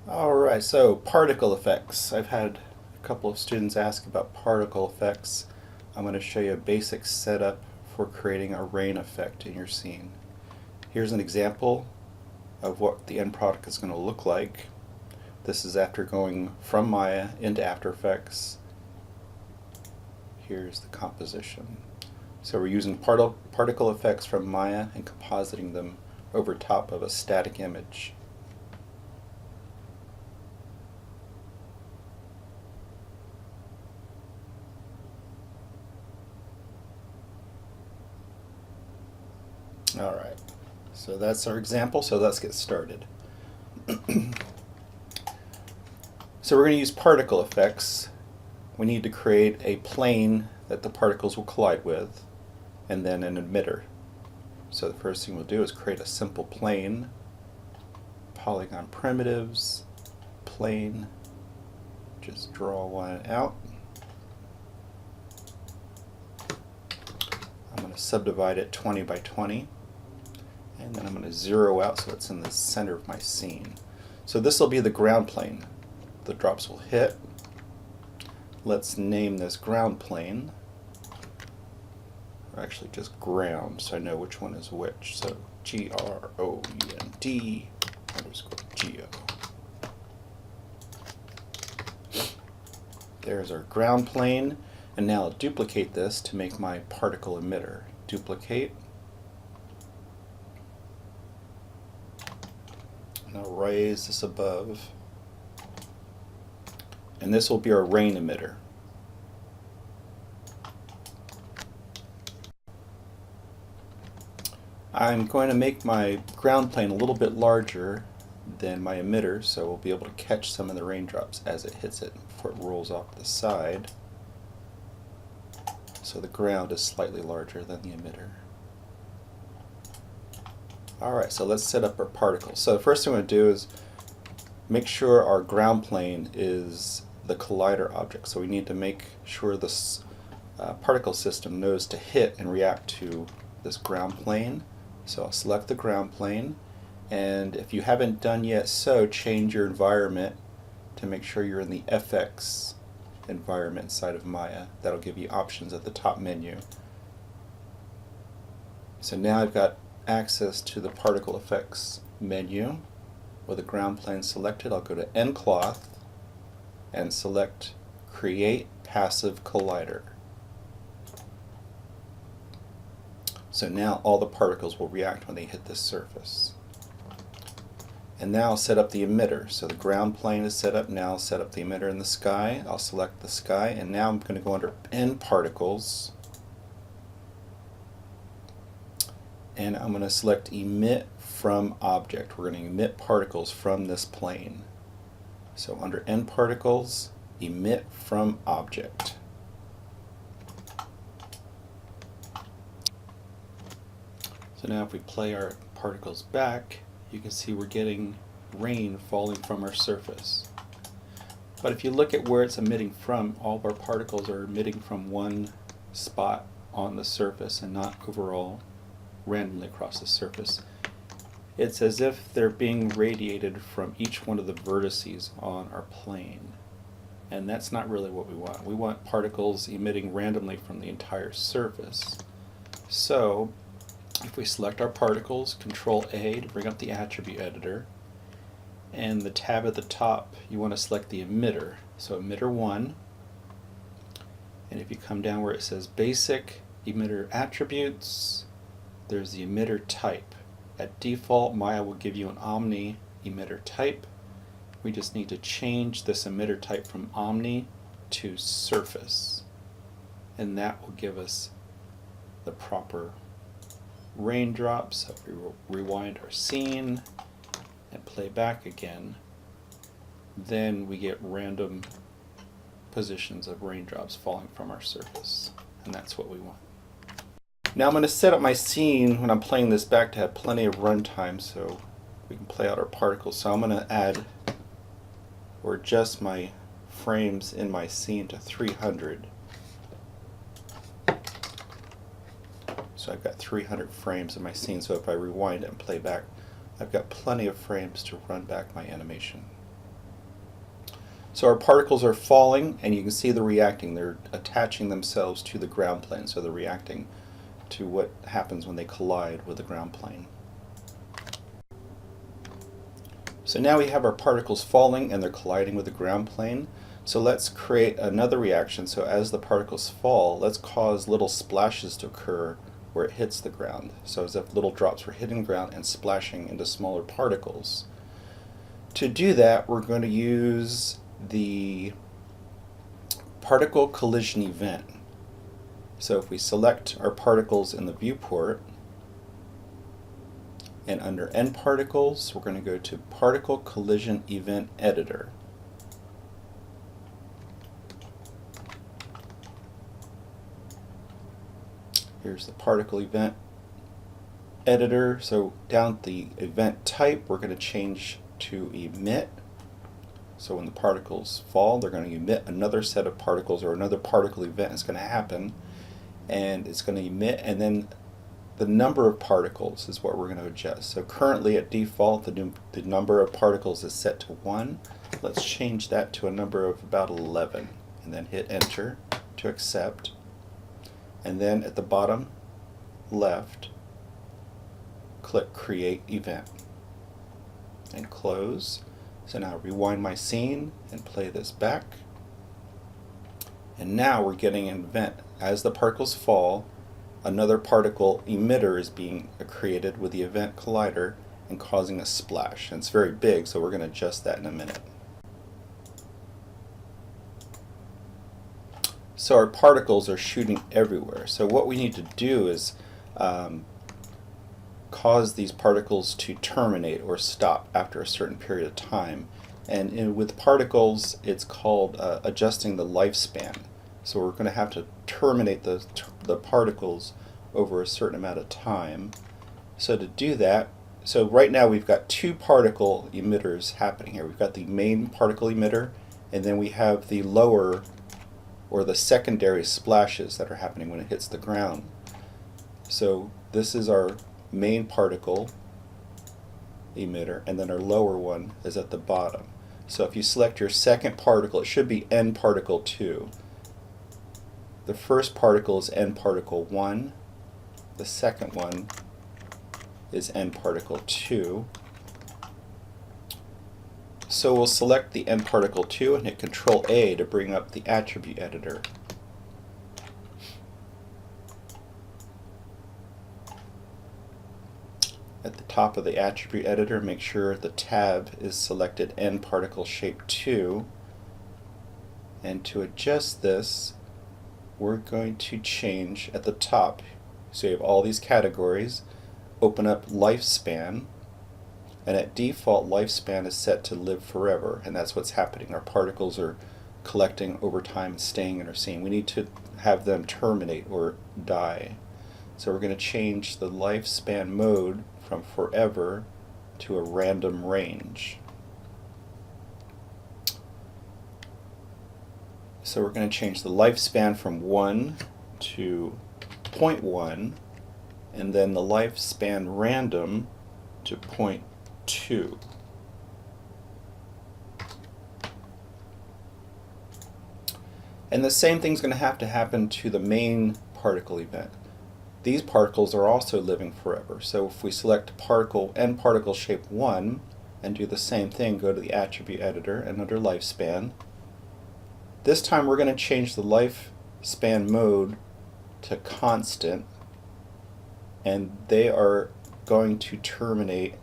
Alright, so particle effects. I've had a couple of students ask about particle effects. I'm going to show you a basic setup for creating a rain effect in your scene. Here's an example of what the end product is going to look like. This is after going from Maya into After Effects. Here's the composition. So we're using particle effects from Maya and compositing them over top of a static image. Alright, so that's our example, so let's get started. So we're going to use particle effects. We need to create a plane that the particles will collide with, and then an emitter. So the first thing we'll do is create a simple plane, polygon primitives, plane, just draw one out. I'm going to subdivide it 20 by 20, and then I'm going to zero out so it's in the center of my scene. So this will be the ground plane. The drops will hit. Let's name this ground plane, or actually just ground so I know which one is which. So GROUND underscore GEO. There's our ground plane, and now I'll duplicate this to make my particle emitter. Duplicate. And I'll raise this above. And this will be our rain emitter. I'm going to make my ground plane a little bit larger than my emitter, so we'll be able to catch some of the raindrops as it hits it before it rolls off the side. So the ground is slightly larger than the emitter. Alright, so let's set up our particles. So the first thing I'm going to do is make sure our ground plane is the collider object. So we need to make sure this particle system knows to hit and react to this ground plane. So I'll select the ground plane, and if you haven't done yet so, change your environment to make sure you're in the FX environment inside of Maya. That'll give you options at the top menu. So now I've got access to the particle effects menu. With the ground plane selected, I'll go to End Cloth and select Create Passive Collider. So now all the particles will react when they hit this surface. And now I'll set up the emitter. So the ground plane is set up. Now I'll set up the emitter in the sky. I'll select the sky, and now I'm going to go under End Particles, and I'm going to select Emit from Object. We're going to emit particles from this plane. So under End Particles, Emit from Object. So now if we play our particles back, you can see we're getting rain falling from our surface. But if you look at where it's emitting from, all of our particles are emitting from one spot on the surface and not overall randomly across the surface. It's as if they're being radiated from each one of the vertices on our plane. And that's not really what we want. We want particles emitting randomly from the entire surface. So if we select our particles, Control A to bring up the attribute editor, and the tab at the top, you want to select the emitter. So emitter 1, and if you come down where it says Basic Emitter Attributes, there's the emitter type. At default, Maya will give you an Omni emitter type. We just need to change this emitter type from Omni to Surface, and that will give us the proper raindrops. So if we rewind our scene and play back again, then we get random positions of raindrops falling from our surface, and that's what we want. Now I'm going to set up my scene when I'm playing this back to have plenty of runtime so we can play out our particles. So I'm going to add or adjust my frames in my scene to 300. So I've got 300 frames in my scene, so if I rewind it and play back, I've got plenty of frames to run back my animation. So our particles are falling, and you can see they're reacting. They're attaching themselves to the ground plane, so they're reacting to what happens when they collide with the ground plane. So now we have our particles falling and they're colliding with the ground plane. So let's create another reaction. So as the particles fall, let's cause little splashes to occur where it hits the ground. So as if little drops were hitting the ground and splashing into smaller particles. To do that, we're going to use the particle collision event. So if we select our particles in the viewport, and under End Particles, we're going to go to Particle Collision Event Editor. Here's the particle event editor. So down at the event type, we're going to change to emit. So when the particles fall, they're going to emit another set of particles, or another particle event is going to happen, and it's going to emit, and then the number of particles is what we're going to adjust. So currently at default the number of particles is set to 1. Let's change that to a number of about 11, and then hit enter to accept. And then at the bottom left, click Create Event and close. So now rewind my scene and play this back. And now we're getting an event. As the particles fall, another particle emitter is being created with the event collider and causing a splash. And it's very big, so we're going to adjust that in a minute. So our particles are shooting everywhere. So what we need to do is cause these particles to terminate or stop after a certain period of time. And with particles, it's called adjusting the lifespan. So we're going to have to terminate the particles over a certain amount of time. So to do that, so right now we've got two particle emitters happening here. We've got the main particle emitter, and then we have the lower or the secondary splashes that are happening when it hits the ground. So this is our main particle emitter, and then our lower one is at the bottom. So if you select your second particle, it should be End Particle 2. The first particle is End Particle 1. The second one is End Particle 2. So we'll select the End Particle 2 and hit Control A to bring up the attribute editor. At the top of the attribute editor, make sure the tab is selected End Particle Shape 2. And to adjust this, we're going to change at the top. So you have all these categories. Open up Lifespan, and at default lifespan is set to live forever, and that's what's happening. Our particles are collecting over time and staying in our scene. We need to have them terminate or die. So we're going to change the lifespan mode from forever to a random range. So we're going to change the lifespan from 1 to 0.1, and then the lifespan random to 0.2. And the same thing's going to happen to the main particle event. These particles are also living forever. So if we select particle End Particle Shape 1 and do the same thing, go to the attribute editor and under lifespan. This time we're going to change the lifespan mode to constant, and they are going to terminate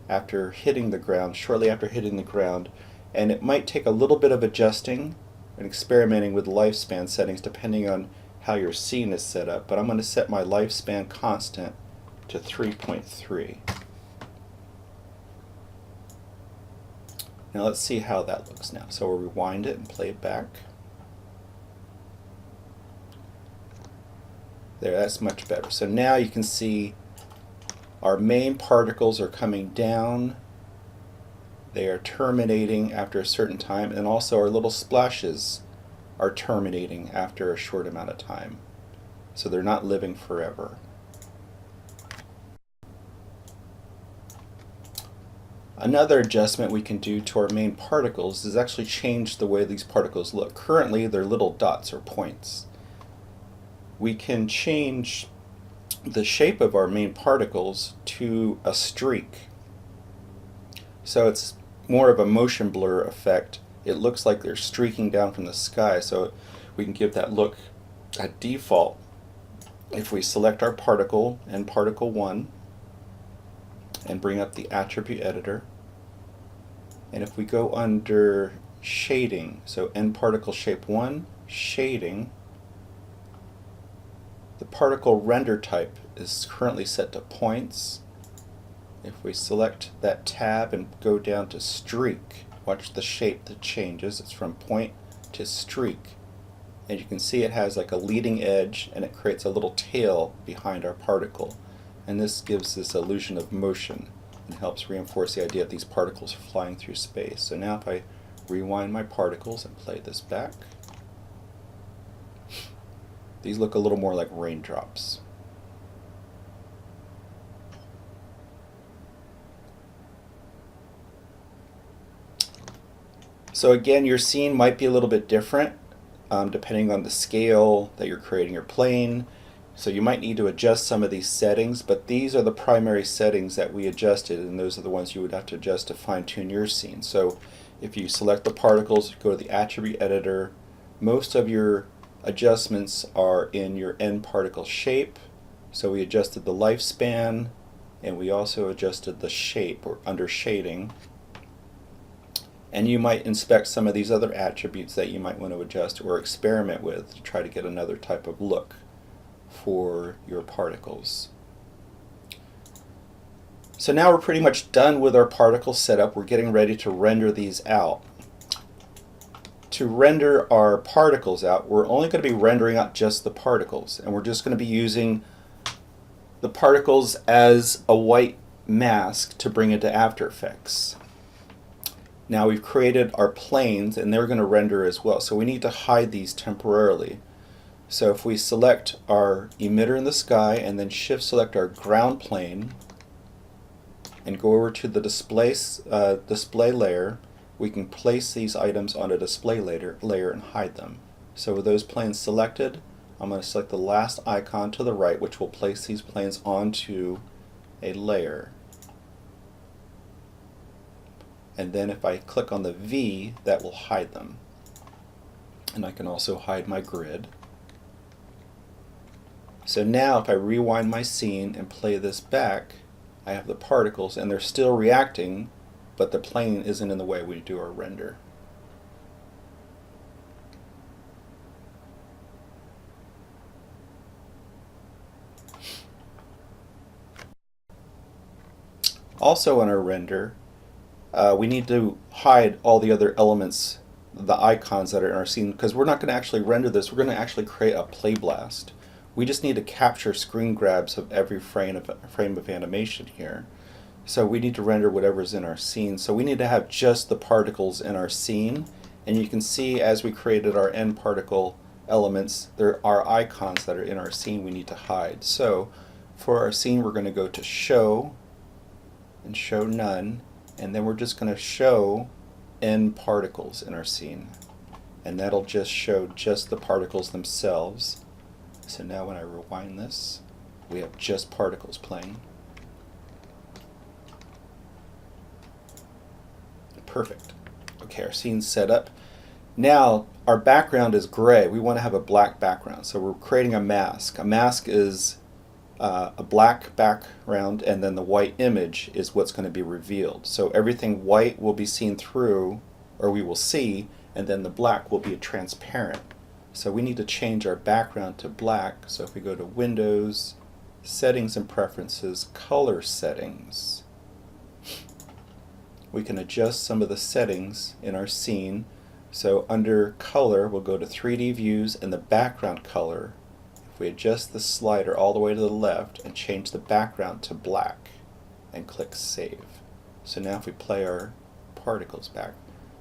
after hitting the ground, shortly after hitting the ground, and it might take a little bit of adjusting and experimenting with lifespan settings depending on how your scene is set up, but I'm going to set my lifespan constant to 3.3. Now let's see how that looks now. So we'll rewind it and play it back. There, that's much better. So now you can see our main particles are coming down. They are terminating after a certain time, and also our little splashes are terminating after a short amount of time. So they're not living forever. Another adjustment we can do to our main particles is actually change the way these particles look. Currently they're little dots or points. We can change the shape of our main particles to a streak. So it's more of a motion blur effect. It looks like they're streaking down from the sky, so we can give that look at default. If we select our particle and particle 1 and bring up the attribute editor, and if we go under shading, so end particle shape 1, shading, the particle render type is currently set to points. If we select that tab and go down to streak, watch the shape that changes. It's from point to streak. And you can see it has like a leading edge and it creates a little tail behind our particle. And this gives this illusion of motion and helps reinforce the idea that these particles are flying through space. So now if I rewind my particles and play this back, these look a little more like raindrops. So again, your scene might be a little bit different depending on the scale that you're creating your plane. So you might need to adjust some of these settings, but these are the primary settings that we adjusted, and those are the ones you would have to adjust to fine-tune your scene. So if you select the particles, go to the attribute editor, most of your adjustments are in your end particle shape. So we adjusted the lifespan, and we also adjusted the shape or under shading. And you might inspect some of these other attributes that you might want to adjust or experiment with to try to get another type of look for your particles. So now we're pretty much done with our particle setup. We're getting ready to render these out. To render our particles out, we're only going to be rendering out just the particles, and we're just going to be using the particles as a white mask to bring it to After Effects. Now we've created our planes and they're going to render as well, so we need to hide these temporarily. So if we select our emitter in the sky and then shift select our ground plane and go over to the display layer, we can place these items on a display layer and hide them. So with those planes selected, I'm going to select the last icon to the right, which will place these planes onto a layer. And then if I click on the V, that will hide them. And I can also hide my grid. So now if I rewind my scene and play this back, I have the particles and they're still reacting, but the plane isn't in the way we do our render. Also in our render, we need to hide all the other elements, the icons that are in our scene, because we're not going to actually render this. We're going to actually create a play blast. We just need to capture screen grabs of every frame of animation here. So we need to render whatever's in our scene. So we need to have just the particles in our scene. And you can see as we created our end particle elements, there are icons that are in our scene we need to hide. So for our scene, we're going to go to Show and Show None. And then we're just going to show end particles in our scene. And that'll just show just the particles themselves. So now when I rewind this, we have just particles playing. Perfect. Okay, our scene's set up. Now our background is gray. We want to have a black background. So we're creating a mask. A mask is a black background, and then the white image is what's going to be revealed. So everything white will be seen through, or we will see, and then the black will be transparent. So we need to change our background to black. So if we go to Windows, Settings and Preferences, Color Settings, we can adjust some of the settings in our scene. So under Color, we'll go to 3D Views and the background color. If we adjust the slider all the way to the left and change the background to black and click Save. So now if we play our particles back,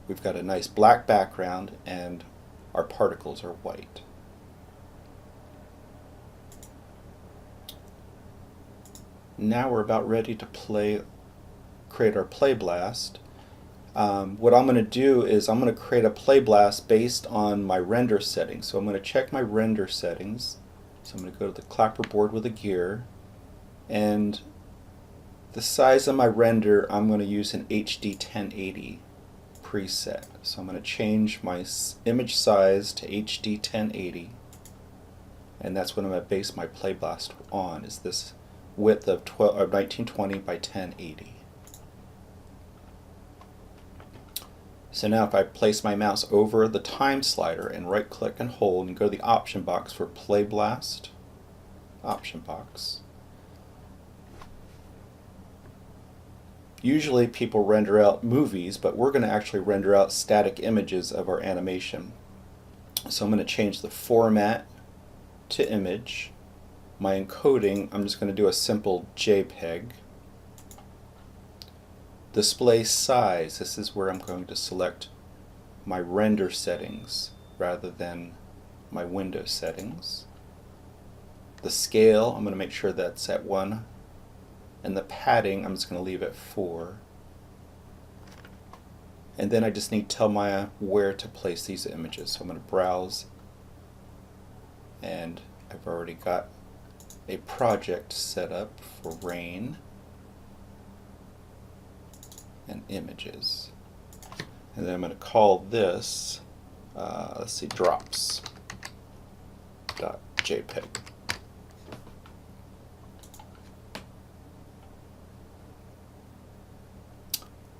we've got a nice black background and our particles are white. Now we're about ready to create our play blast. What I'm going to do is I'm going to create a play blast based on my render settings. So I'm going to check my render settings. So I'm going to go to the clapperboard with a gear, and the size of my render, I'm going to use an HD 1080 preset. So I'm going to change my image size to HD 1080, and that's what I'm going to base my play blast on, is this width of 1920 by 1080. So now if I place my mouse over the time slider and right click and hold and go to the option box for play blast, option box. Usually people render out movies, but we're going to actually render out static images of our animation. So I'm going to change the format to image. My encoding, I'm just going to do a simple JPEG. Display size, this is where I'm going to select my render settings rather than my window settings. The scale, I'm going to make sure that's at 1. And the padding, I'm just going to leave at 4. And then I just need to tell Maya where to place these images. So I'm going to browse, and I've already got a project set up for rain and images. And then I'm going to call this, let's see, drops.jpg.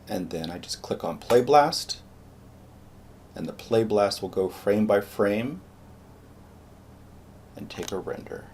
And then I just click on Play Blast, and the Play Blast will go frame by frame and take a render.